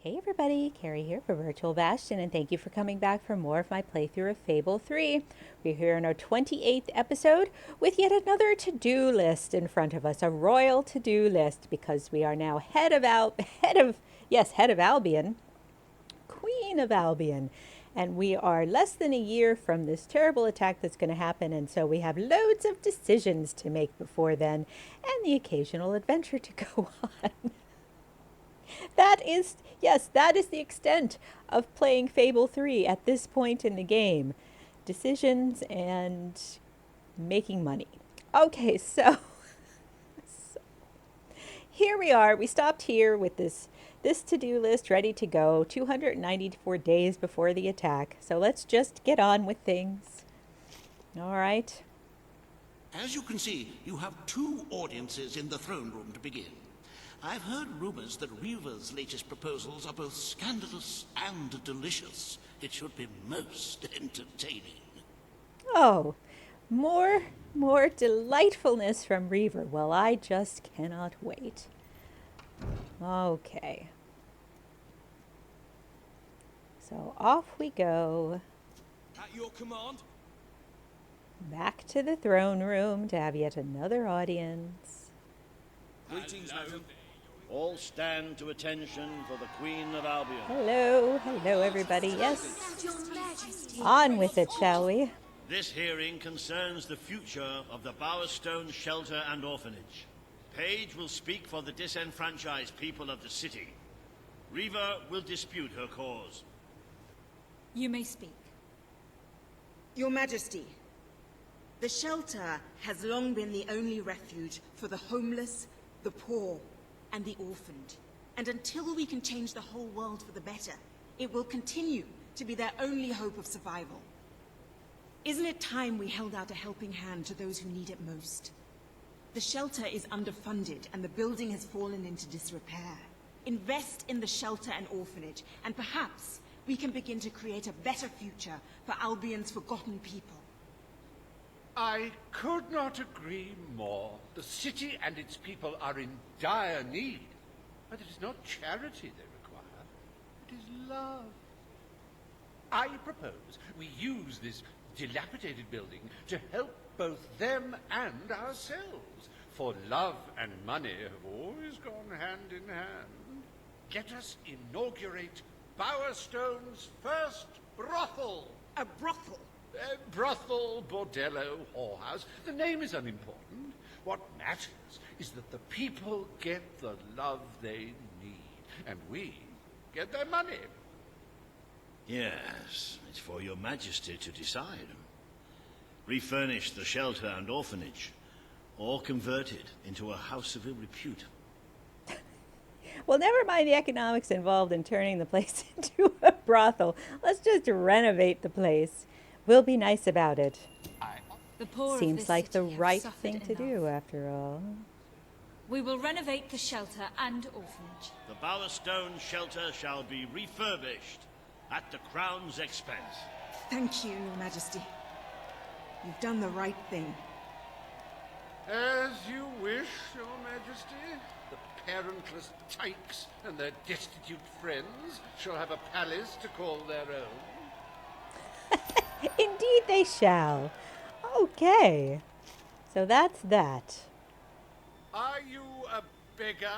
Hey everybody, Carrie here for Virtual Bastion, and thank you for coming back for more of my playthrough of Fable 3. We're here in our 28th episode with yet another to-do list in front of us, a royal to-do list, because we are now head of Albion, Queen of Albion, and we are less than a year from this terrible attack that's going to happen, and so we have loads of decisions to make before then, and the occasional adventure to go on. That is the extent of playing Fable 3 at this point in the game. Decisions and making money. Okay, so here we are. We stopped here with this to-do list ready to go 294 days before the attack. So let's just get on with things. All right. As you can see, you have two audiences in the throne room to begin. I've heard rumors that Reaver's latest proposals are both scandalous and delicious. It should be most entertaining. Oh, more delightfulness from Reaver. Well, I just cannot wait. Okay. So off we go. At your command. Back to the throne room to have yet another audience. Greetings, madam. All stand to attention for the Queen of Albion. Hello everybody. Yes. On with it, shall we? This hearing concerns the future of the Bastion Shelter and Orphanage. Paige will speak for the disenfranchised people of the city. Reaver will dispute her cause. You may speak. Your Majesty, the shelter has long been the only refuge for the homeless, the poor, and the orphaned. And until we can change the whole world for the better, it will continue to be their only hope of survival. Isn't it time we held out a helping hand to those who need it most? The shelter is underfunded and the building has fallen into disrepair. Invest in the shelter and orphanage, and perhaps we can begin to create a better future for Albion's forgotten people. I could not agree more. The city and its people are in dire need. But it is not charity they require. It is love. I propose we use this dilapidated building to help both them and ourselves. For love and money have always gone hand in hand. Let us inaugurate Bowerstone's first brothel. A brothel? Brothel, bordello, whorehouse. The name is unimportant. What matters is that the people get the love they need, and we get their money. Yes, it's for your majesty to decide. Refurnish the shelter and orphanage, or convert it into a house of ill repute. Well, never mind the economics involved in turning the place into a brothel. Let's just renovate the place. We'll be nice about it. The poor Seems of like this the city have right suffered thing to enough. do, after all. We will renovate the shelter and orphanage. The Bowerstone Shelter shall be refurbished at the Crown's expense. Thank you, Your Majesty. You've done the right thing. As you wish, Your Majesty. The parentless tykes and their destitute friends shall have a palace to call their own. Indeed they shall. Okay. So that's that. Are you a beggar,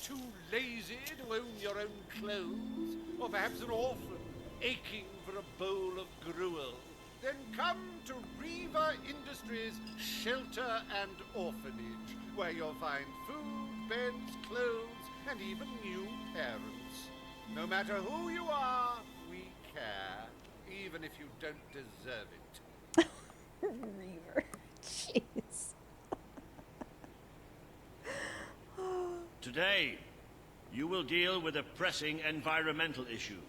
too lazy to own your own clothes? Or perhaps an orphan, aching for a bowl of gruel? Then come to Reaver Industries Shelter and Orphanage, where you'll find food, beds, clothes, and even new parents. No matter who you are, we care, even if you don't deserve it. Reaver. Jeez. Today, you will deal with a pressing environmental issue.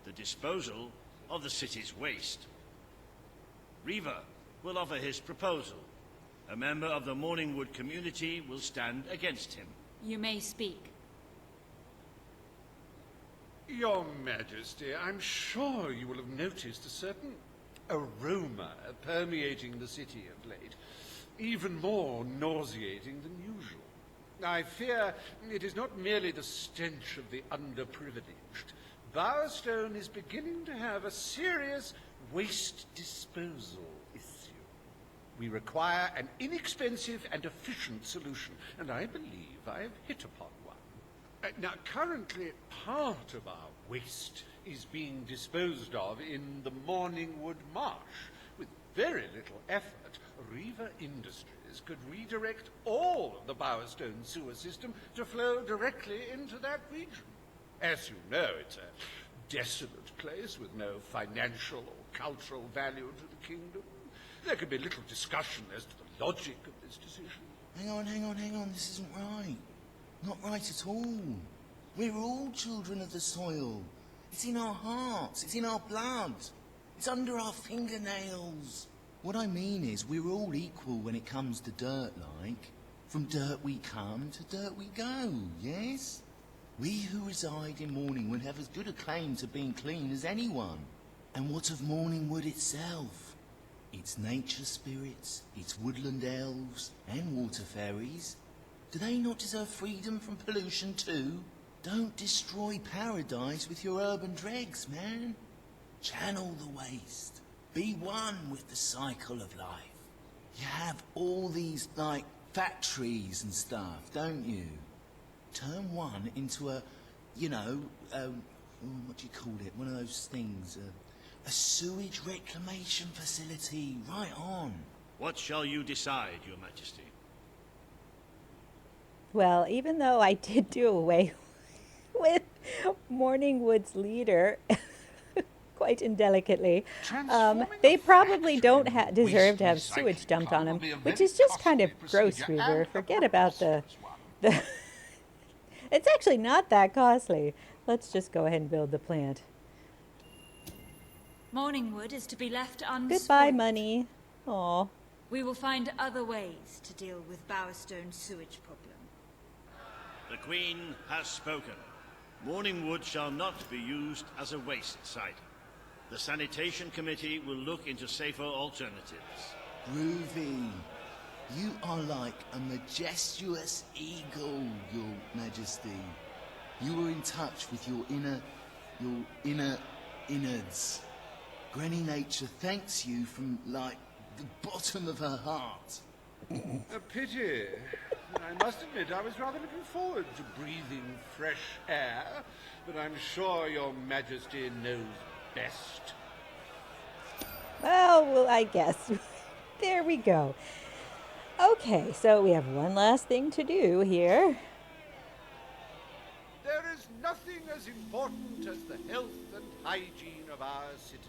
The disposal of the city's waste. Reaver will offer his proposal. A member of the Morningwood community will stand against him. You may speak. Your Majesty, I'm sure you will have noticed a certain aroma permeating the city of late, even more nauseating than usual. I fear it is not merely the stench of the underprivileged. Bastion is beginning to have a serious waste disposal issue. We require an inexpensive and efficient solution, and I believe I have hit upon one. Now, currently, part of our waste is being disposed of in the Morningwood Marsh. With very little effort, Reaver Industries could redirect all of the Bowerstone sewer system to flow directly into that region. As you know, it's a desolate place with no financial or cultural value to the kingdom. There could be little discussion as to the logic of this decision. Hang on, this isn't right. Not right at all. We're all children of the soil. It's in our hearts, it's in our blood. It's under our fingernails. What I mean is, we're all equal when it comes to dirt, like. From dirt we come to dirt we go, yes? We who reside in Morningwood have as good a claim to being clean as anyone. And what of Morningwood itself? Its nature spirits, its woodland elves, and water fairies. Do they not deserve freedom from pollution too? Don't destroy paradise with your urban dregs, man. Channel the waste. Be one with the cycle of life. You have all these, like, factories and stuff, don't you? Turn one into a, what do you call it? One of those things, a sewage reclamation facility. Right on. What shall you decide, Your Majesty? Well, even though I did do away with Morningwood's leader quite indelicately, they probably don't deserve to have sewage dumped on them, which is just kind of gross, Reaver. Forget about the It's actually not that costly. Let's just go ahead and build the plant. Morningwood is to be left unspoiled. Goodbye, money. Aw. We will find other ways to deal with Bowerstone's sewage problem. The Queen has spoken. Morningwood shall not be used as a waste site. The Sanitation Committee will look into safer alternatives. Groovy. You are like a majestuous eagle, Your Majesty. You were in touch with your inner innards. Granny Nature thanks you from, like, the bottom of her heart. A pity. I must admit I was rather looking forward to breathing fresh air, but I'm sure Your Majesty knows best. Well, I guess. There we go. Okay, so we have one last thing to do here. There is nothing as important as the health and hygiene of our citizens.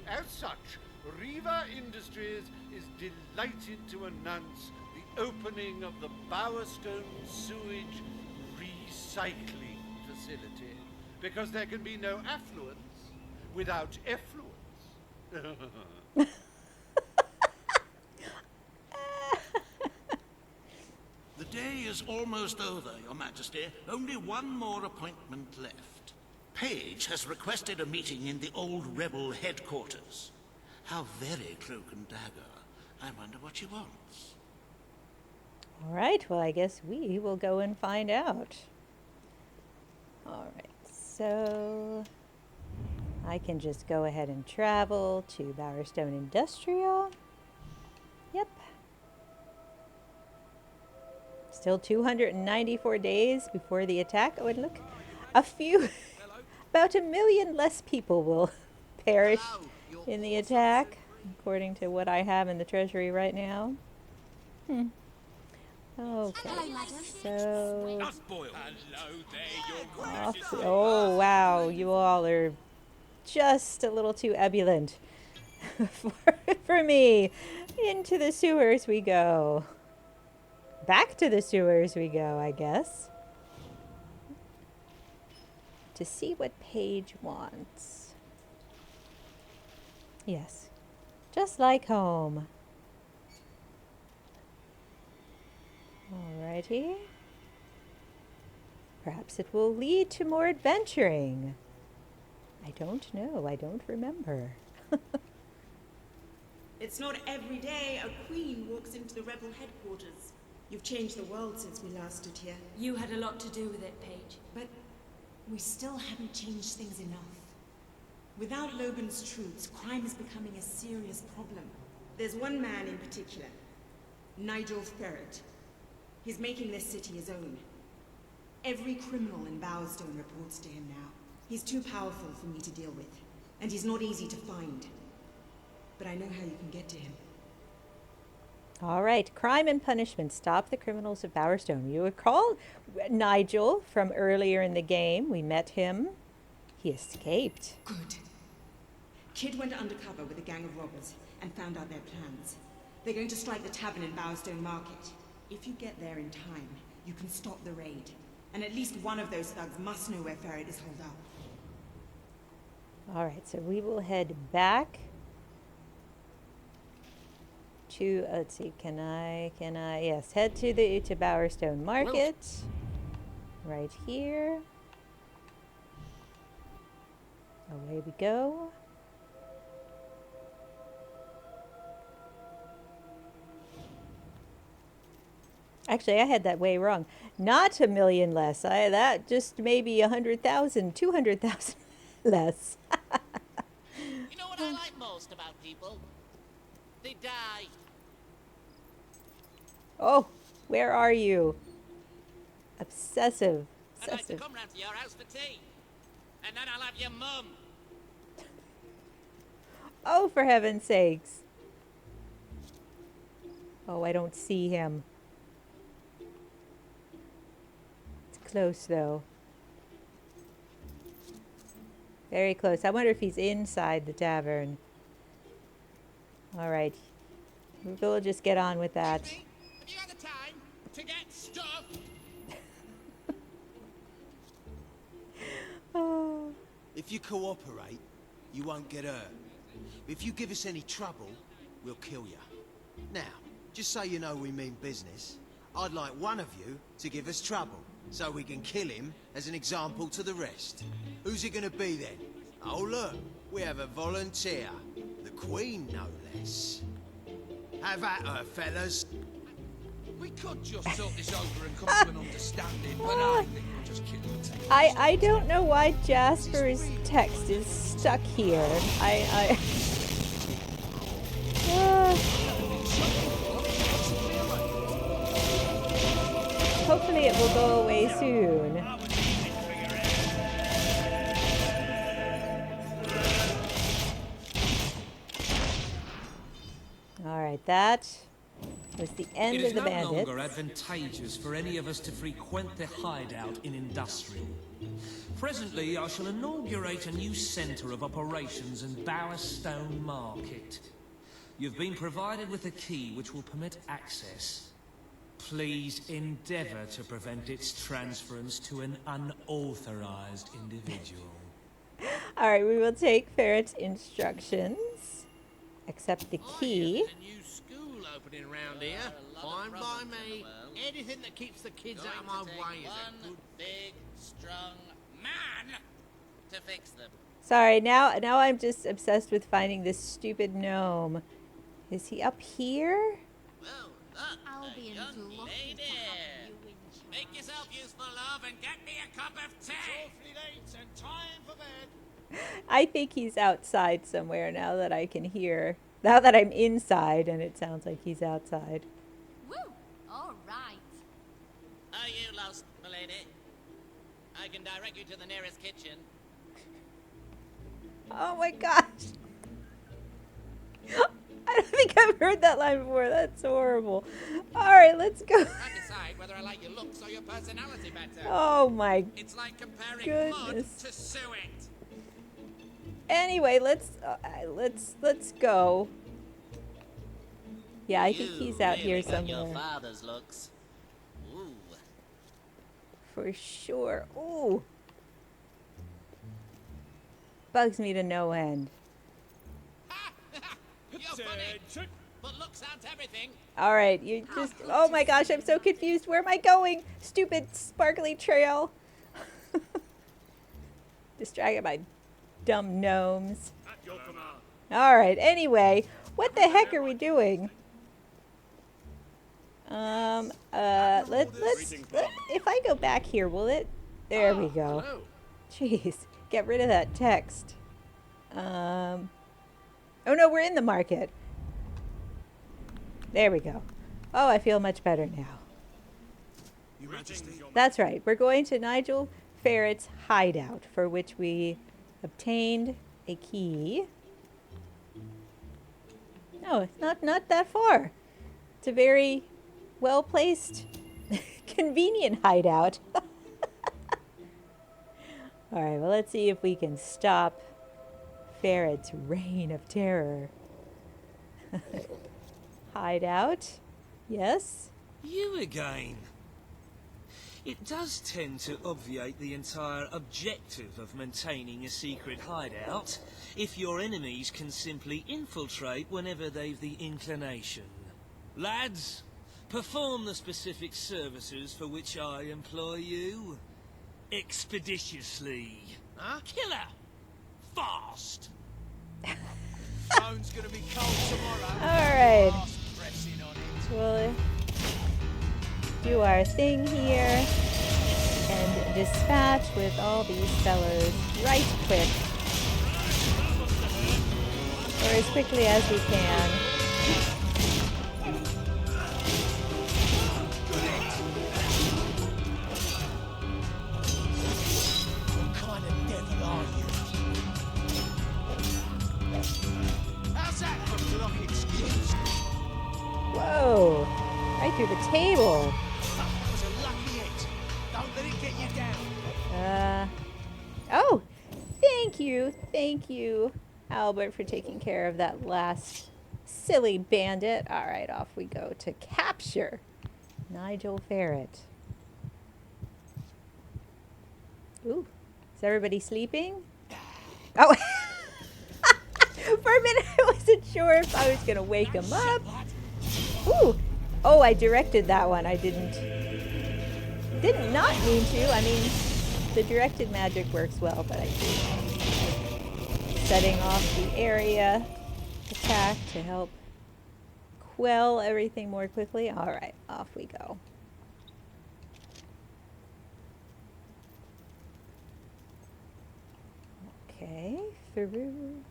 As such, Reaver Industries is delighted to announce the opening of the Bowerstone Sewage Recycling Facility, because there can be no affluence without effluence. The day is almost over, Your Majesty. Only one more appointment left. Page has requested a meeting in the old rebel headquarters. How very cloak and dagger. I wonder what she wants. All right, well, I guess we will go and find out. All right, so I can just go ahead and travel to Bowerstone Industrial. Yep. Still 294 days before the attack. Oh, and look, about 1 million less people will perish in the attack, according to what I have in the treasury right now. Okay, so oh wow, you all are just a little too ebullient for me. Into the sewers we go. Back to the sewers we go, I guess. To see what Paige wants. Yes, just like home. Alrighty. Perhaps it will lead to more adventuring. I don't know. I don't remember. It's not every day a queen walks into the rebel headquarters. You've changed the world since we last stood here. You had a lot to do with it, Paige. But we still haven't changed things enough. Without Loban's troops, crime is becoming a serious problem. There's one man in particular, Nigel Ferret. He's making this city his own. Every criminal in Bastion reports to him now. He's too powerful for me to deal with, and he's not easy to find. But I know how you can get to him. All right, crime and punishment. Stop the criminals of Bowerstone. You recall Nigel from earlier in the game. We met him. He escaped. Good. Kid went undercover with a gang of robbers and found out their plans. They're going to strike the tavern in Bowerstone Market. If you get there in time, you can stop the raid. And at least one of those thugs must know where Ferret is holed up. All right, so we will head back to, let's see, yes, head to Bowerstone Market. Right here. Away we go. Actually, I had that way wrong. Not 1 million less. That just maybe 100,000, 200,000 less. You know what I like most about people? They die. Oh, where are you? Obsessive. I'd like to come round to your house for tea. And then I'll have your mum. Oh, for heaven's sakes. Oh, I don't see him. It's close, though. Very close. I wonder if he's inside the tavern. All right. We'll just get on with that. Have you got the time to get stuffed? Oh. If you cooperate, you won't get hurt. If you give us any trouble, we'll kill you. Now, just so you know we mean business, I'd like one of you to give us trouble, so we can kill him as an example to the rest. Who's it gonna be then? Oh look, we have a volunteer. The Queen, no less. Have at her, fellas. We could just talk this over and come to an understanding, but I think we'll just kill the team. I don't know why Jasper's text is stuck here. Hopefully it will go away soon. Alright, that was the end of the bandits. It is no longer advantageous for any of us to frequent the hideout in Industrial. Presently, I shall inaugurate a new centre of operations in Bowerstone Market. You've been provided with a key which will permit access. Please endeavour to prevent its transference to an unauthorized individual. Alright, we will take Ferret's instructions. Accept the key. There's a new school opening around here. Fine by me. Anything that keeps the kids out of my way is a good... Big, strong man to fix them. Sorry, now I'm just obsessed with finding this stupid gnome. Is he up here? Well, look, I'll be a young little lucky lady. to have you in charge. Make yourself useful, love, and get me a cup of tea. Awfully late and time for bed. I think he's outside somewhere now that I can hear. Now that I'm inside and it sounds like he's outside. Woo! All right. Are you lost, milady? I can direct you to the nearest kitchen. Oh my gosh. I don't think I've heard that line before. That's horrible. Alright, let's go. I decide whether I like your looks or your personality better. Oh my It's like comparing blood goodness. to suet. Anyway, let's go. Yeah, I think You he's out here really got your somewhere. father's looks. Ooh. For sure. Ooh. Bugs me to no end. You're funny, but looks aren't everything. Alright, you just... Oh my gosh, I'm so confused. Where am I going? Stupid sparkly trail. Distracted by dumb gnomes. Alright, anyway. What the heck are we doing? If I go back here, will it? There we go. Hello. Jeez, get rid of that text. Oh no, we're in the market. There we go. Oh, I feel much better now. Your Majesty. That's right. We're going to Nigel Ferret's hideout, for which we obtained a key. No, it's not that far. It's a very well-placed, convenient hideout. All right, well, let's see if we can stop Ferret's reign of terror. Hideout. Yes? You again. It does tend to obviate the entire objective of maintaining a secret hideout if your enemies can simply infiltrate whenever they've the inclination. Lads, perform the specific services for which I employ you. Expeditiously. Huh? Killer! Fast! Phone's gonna be cold tomorrow. All right. Fast pressing on it. We'll do our thing here and dispatch with all these fellows right quick. Or as quickly as we can. What kind of devil are you? How's that for blocking skills? Whoa! Right through the table. That was a lucky hit. Don't let it get you down. Oh! Thank you, Albert, for taking care of that last silly bandit. All right, off we go to capture Nigel Ferret. Ooh, is everybody sleeping? Oh! For a minute, I wasn't sure if I was going to wake him up. Ooh! Oh, I directed that one. I didn't not mean to. I mean, the directed magic works well, but I did. Setting off the area attack to help quell everything more quickly. All right, off we go. Okay, through.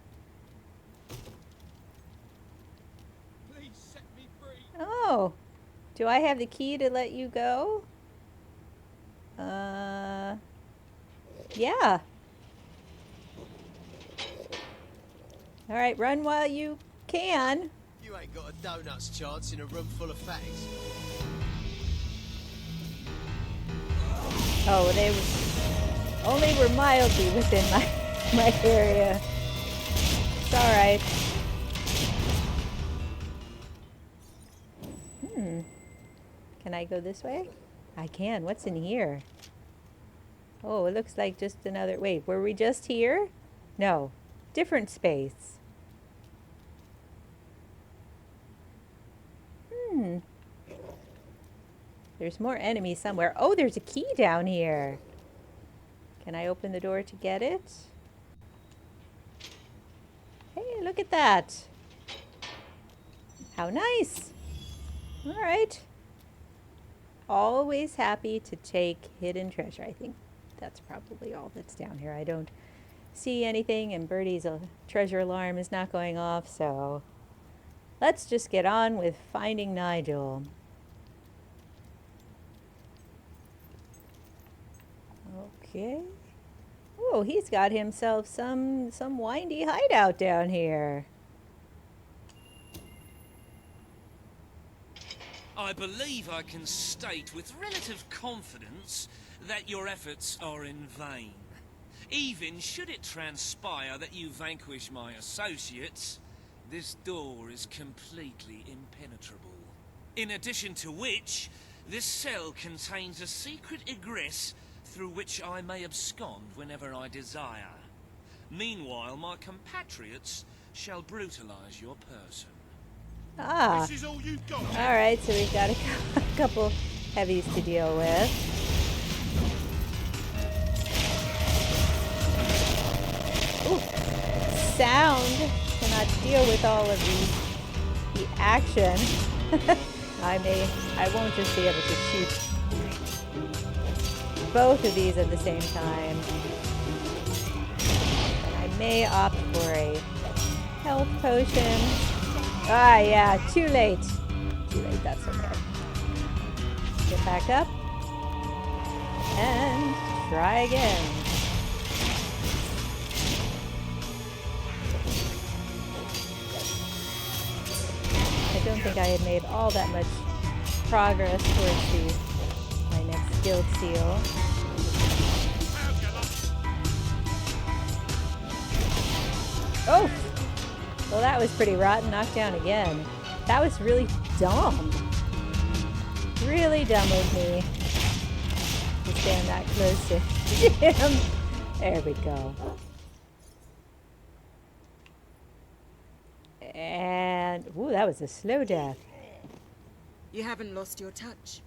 Please set me free. Oh, do I have the key to let you go? Yeah. All right, run while you can. You ain't got a donut's chance in a room full of fatties. Oh, they only were mildly within my area. It's all right. Can I go this way? I can. What's in here? Oh, it looks like just another... Wait, were we just here? No. Different space. There's more enemies somewhere. Oh, there's a key down here. Can I open the door to get it? Hey, look at that. How nice. All right. Always happy to take hidden treasure. I think that's probably all that's down here. I don't see anything, and Birdie's treasure alarm is not going off, so let's just get on with finding Nigel. Okay. Oh, he's got himself some windy hideout down here. I believe I can state with relative confidence that your efforts are in vain. Even should it transpire that you vanquish my associates, this door is completely impenetrable. In addition to which, this cell contains a secret egress through which I may abscond whenever I desire. Meanwhile, my compatriots shall brutalize your person. Ah. This is all you've got. All right, so we've got a couple heavies to deal with. Ooh. Sound cannot deal with all of the action. I won't just be able to shoot both of these at the same time. And I may opt for a health potion. Ah, yeah, too late. Too late, that's okay. Get back up. And try again. I don't think I had made all that much progress towards my next guild seal. Oh! Well, that was pretty rotten. Knocked down again. That was really dumb. Really dumb of me to stand that close to him. There we go. And, ooh, that was a slow death. You haven't lost your touch.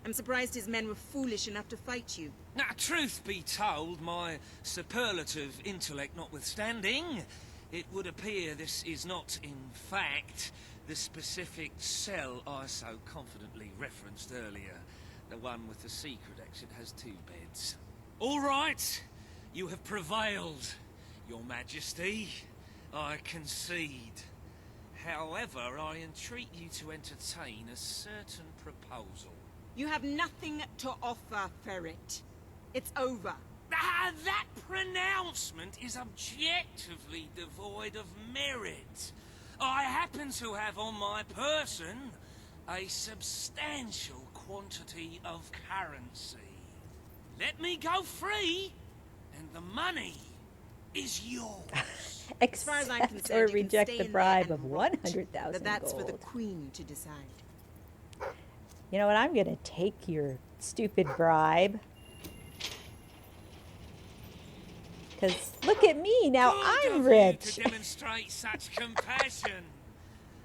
I'm surprised his men were foolish enough to fight you. Now, truth be told, my superlative intellect notwithstanding, it would appear this is not, in fact, the specific cell I so confidently referenced earlier. The one with the secret exit has 2 beds. All right, you have prevailed, Your Majesty. I concede. However, I entreat you to entertain a certain proposal. You have nothing to offer, Ferret. It's over. Ah, that pronouncement is objectively devoid of merit. I happen to have on my person a substantial quantity of currency. Let me go free, and the money is yours. As far as I'm Accept concerned, or you can reject stay the in bribe there of and 100,000 But that's for the gold. Queen to decide. You know what? I'm going to take your stupid bribe. Because look at me, now Good I'm of you rich. to demonstrate such compassion.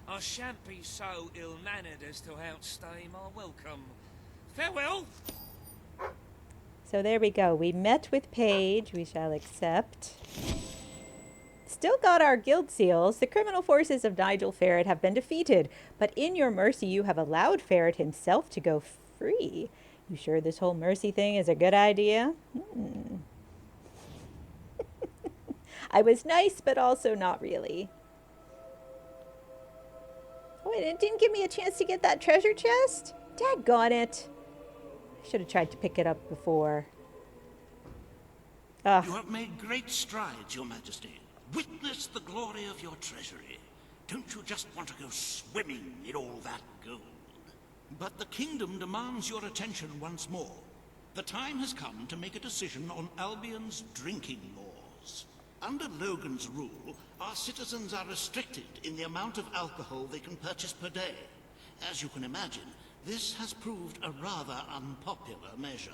I shan't be so ill-mannered as to outstay my welcome. Farewell. So there we go. We met with Paige. We shall accept. Still got our guild seals. The criminal forces of Nigel Ferret have been defeated, but in your mercy you have allowed Ferret himself to go free. You sure this whole mercy thing is a good idea? I was nice, but also not really. Oh, and it didn't give me a chance to get that treasure chest? Daggone it. I should have tried to pick it up before. You have made great strides, Your Majesty. Witness the glory of your treasury. Don't you just want to go swimming in all that gold? But the kingdom demands your attention once more. The time has come to make a decision on Albion's drinking laws. Under Logan's rule, our citizens are restricted in the amount of alcohol they can purchase per day. As you can imagine, this has proved a rather unpopular measure.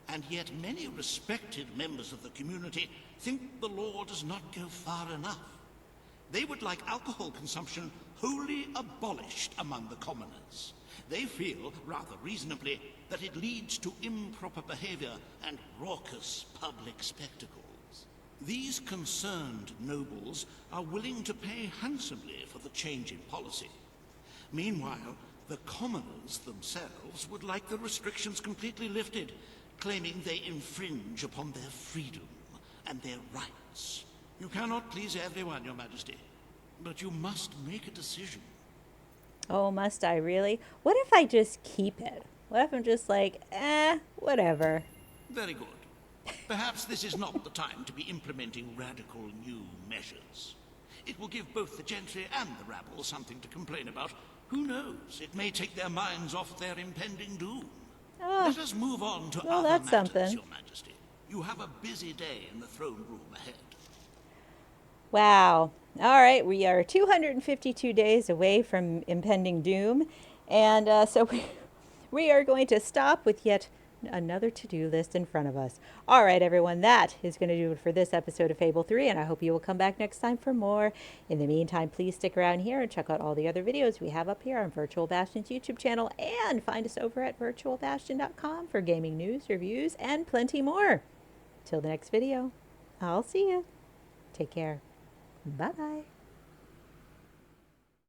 And yet many respected members of the community think the law does not go far enough. They would like alcohol consumption wholly abolished among the commoners. They feel, rather reasonably, that it leads to improper behavior and raucous public spectacles. These concerned nobles are willing to pay handsomely for the change in policy. Meanwhile, the commoners themselves would like the restrictions completely lifted, claiming they infringe upon their freedom and their rights. You cannot please everyone, Your Majesty, but you must make a decision. Oh, must I really? What if I just keep it? What if I'm just like, whatever? Very good. Perhaps this is not the time to be implementing radical new measures. It will give both the gentry and the rabble something to complain about. Who knows? It may take their minds off their impending doom. Let us move on to other that's matters, something. Your Majesty. You have a busy day in the throne room ahead. Wow. All right, we are 252 days away from impending doom. And so we are going to stop with yet another to-do list in front of us. All right, everyone, that is going to do it for this episode of Fable 3, and I hope you will come back next time for more. In the meantime, please stick around here and check out all the other videos we have up here on Virtual Bastion's YouTube channel, and find us over at virtualbastion.com for gaming news, reviews, and plenty more. Till the next video, I'll see you. Take care. Bye-bye.